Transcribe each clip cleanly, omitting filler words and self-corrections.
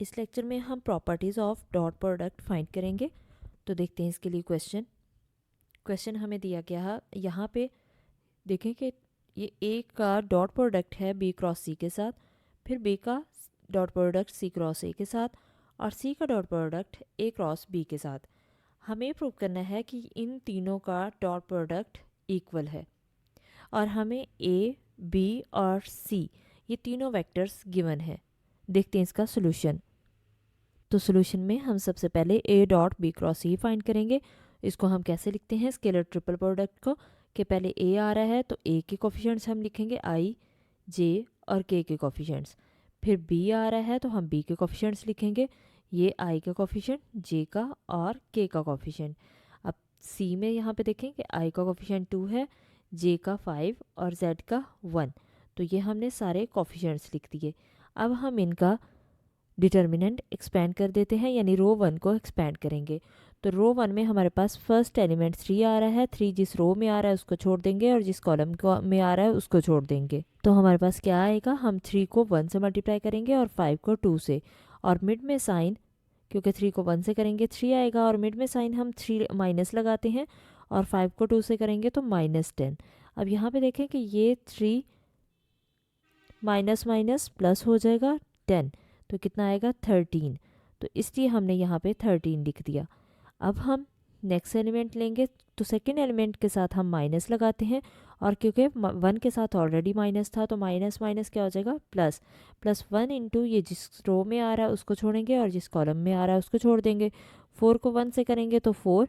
इस लेक्चर में हम properties of dot product find करेंगे। तो देखते हैं इसके लिए क्वेश्चन हमें दिया गया है। यहाँ पे देखें कि ये ए का डॉट प्रोडक्ट है बी क्रॉस सी के साथ, फिर बी का dot product C cross A के साथ, और सी का dot product A cross B के साथ। हमें प्रूव करना है कि इन तीनों का डॉट प्रोडक्ट इक्वल है, और हमें ए, बी और सी ये तीनों वेक्टर्स गिवन है। देखते हैं इसका सोल्यूशन। तो सोल्यूशन में हम सबसे पहले A dot B cross C find करेंगे। इसको हम कैसे लिखते हैं स्केलर ट्रिपल प्रोडक्ट को, कि पहले ए आ रहा है तो ए के कोफिशिएंट्स हम लिखेंगे आई, जे और के कोफिशिएंट्स। फिर बी आ रहा है तो हम बी के कोफिशिएंट्स लिखेंगे, ये आई का कोफिशिएंट, जे का और के का कोफिशिएंट। अब सी में यहाँ पे देखें कि आई का कोफिशिएंट 2 है, जे का 5 और जेड का 1। तो ये हमने सारे कोफिशिएंट्स लिख दिए। अब हम इनका डिटर्मिनेंट एक्सपेंड कर देते हैं, यानी रो 1 को एक्सपेंड करेंगे। तो रो 1 में हमारे पास फर्स्ट एलिमेंट 3 आ रहा है। 3 जिस रो में आ रहा है उसको छोड़ देंगे, और जिस कॉलम में आ रहा है उसको छोड़ देंगे। तो हमारे पास क्या आएगा, हम 3 को 1 से मल्टीप्लाई करेंगे और 5 को 2 से, और मिड में साइन, क्योंकि 3 को 1 से करेंगे 3 आएगा, और मिड में साइन हम 3 माइनस लगाते हैं, और 5 को 2 से करेंगे तो -10। अब यहाँ पे देखें कि ये 3 माइनस माइनस प्लस हो जाएगा 10, तो कितना आएगा 13। तो इसलिए हमने यहाँ पे 13 लिख दिया। अब हम नेक्स्ट एलिमेंट लेंगे, तो सेकेंड एलिमेंट के साथ हम माइनस लगाते हैं, और क्योंकि 1 के साथ ऑलरेडी माइनस था तो माइनस माइनस क्या हो जाएगा प्लस। +1 इंटू ये जिस रो में आ रहा है उसको छोड़ेंगे, और जिस कॉलम में आ रहा है उसको छोड़ देंगे। 4 को 1 से करेंगे तो 4,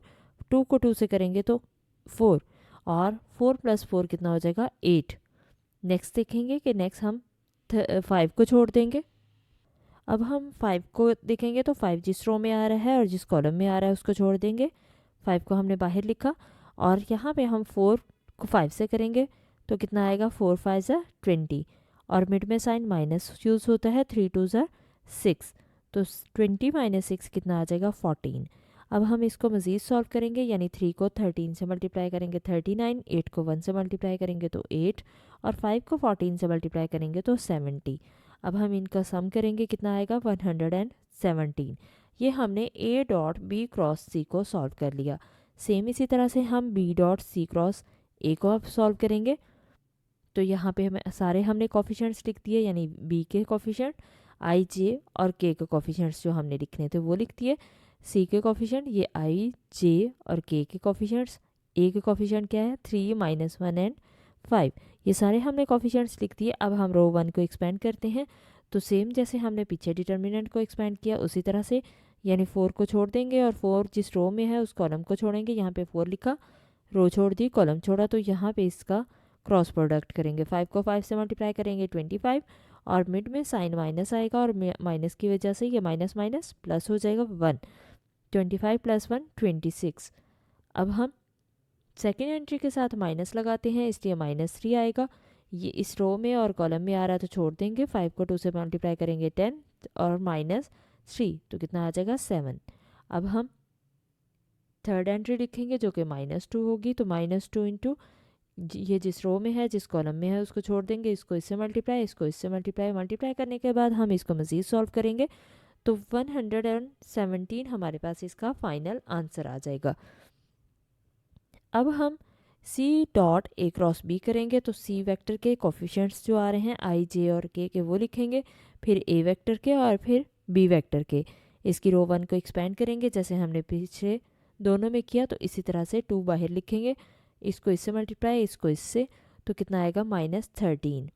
2 को 2 से करेंगे तो 4, और 4 + 4 कितना हो जाएगा 8। नेक्स्ट देखेंगे कि नेक्स्ट हम 5 को छोड़ देंगे। अब हम 5 को देखेंगे तो 5 जिस रो में आ रहा है और जिस कॉलम में आ रहा है उसको छोड़ देंगे। 5 को हमने बाहर लिखा, और यहाँ पे हम 4 को 5 से करेंगे तो कितना आएगा 4 5 ज़ा 20, और मिड में साइन माइनस यूज़ होता है, 3 2 ज़ा 6, तो 20 - 6 कितना आ जाएगा 14। अब हम इसको मज़ीद सॉल्व करेंगे, यानी 3 को 13 से मल्टीप्लाई करेंगे 39, 8 को 1 से मल्टीप्लाई करेंगे तो 8, और 5 को 14 से मल्टीप्लाई करेंगे तो 70। अब हम इनका सम करेंगे, कितना आएगा 117। ये हमने A dot B cross C को सॉल्व कर लिया। सेम इसी तरह से हम B dot C cross A को अब सॉल्व करेंगे। तो यहाँ पे हमें सारे हमने कोफिशिएंट्स लिख दिए, यानी बी के कोफिशिएंट, आई, जे और के कोफिशिएंट्स जो हमने लिखने थे वो लिख दिए। सी के कोफिशिएंट ये आई, जे और के कोफिशिएंट्स। ए के कोफिशिएंट क्या है 3 - 1 एंड 5। ये सारे हमने कोफिशिएंट्स लिख दिए। अब हम रो 1 को एक्सपेंड करते हैं, तो सेम जैसे हमने पीछे डिटर्मिनेंट को एक्सपेंड किया उसी तरह से, यानी 4 को छोड़ देंगे, और 4 जिस रो में है उस कॉलम को छोड़ेंगे। यहाँ पे 4 लिखा, रो छोड़ दी, कॉलम छोड़ा, तो यहाँ पे इसका क्रॉस प्रोडक्ट करेंगे। 5 को 5 से मल्टीप्लाई करेंगे 25, और मिड में साइन माइनस आएगा, और माइनस की वजह से ये माइनस माइनस प्लस हो जाएगा 1। 25 + 1 26। अब हम सेकेंड एंट्री के साथ माइनस लगाते हैं, इसलिए -3 आएगा। ये इस रो में और कॉलम में आ रहा है तो छोड़ देंगे। 5 को 2 से मल्टीप्लाई करेंगे 10, और -3, तो कितना आ जाएगा 7। अब हम थर्ड एंट्री लिखेंगे जो कि -2 होगी, तो -2 इंटू ये जिस रो में है जिस कॉलम में है उसको छोड़ देंगे, इसको इससे मल्टीप्लाई, इसको इससे मल्टीप्लाई करने के बाद हम इसको मज़ीद सॉल्व करेंगे, तो 117 हमारे पास इसका फाइनल आंसर आ जाएगा। अब हम C dot A cross B करेंगे, तो सी वेक्टर के कोफिशिएंट्स जो आ रहे हैं आई, जे और के वो लिखेंगे, फिर ए वेक्टर के और फिर बी वेक्टर के। इसकी रो 1 को एक्सपेंड करेंगे जैसे हमने पीछे दोनों में किया, तो इसी तरह से 2 बाहर लिखेंगे, इसको इससे मल्टीप्लाई, इसको इससे, तो कितना आएगा -13।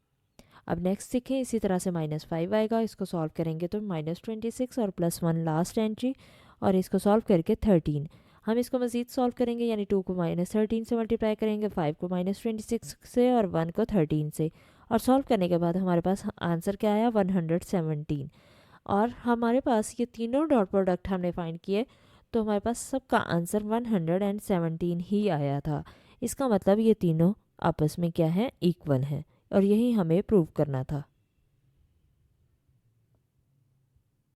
अब नेक्स्ट सीखें, इसी तरह से -5 आएगा, इसको सॉल्व करेंगे तो -26 और +1 लास्ट एंट्री, और इसको सॉल्व करके 13। हम इसको मज़ीद सॉल्व करेंगे, यानी 2 को -13 से मल्टीप्लाई करेंगे, 5 को -26 से, और 1 को 13 से, और सॉल्व करने के बाद हमारे पास आंसर क्या आया 117। और हमारे पास ये तीनों डॉट प्रोडक्ट हमने फाइंड किए, तो हमारे पास सबका आंसर 117 ही आया था। इसका मतलब ये तीनों आपस में क्या है इक्वल हैं, और यही हमें प्रूव करना था।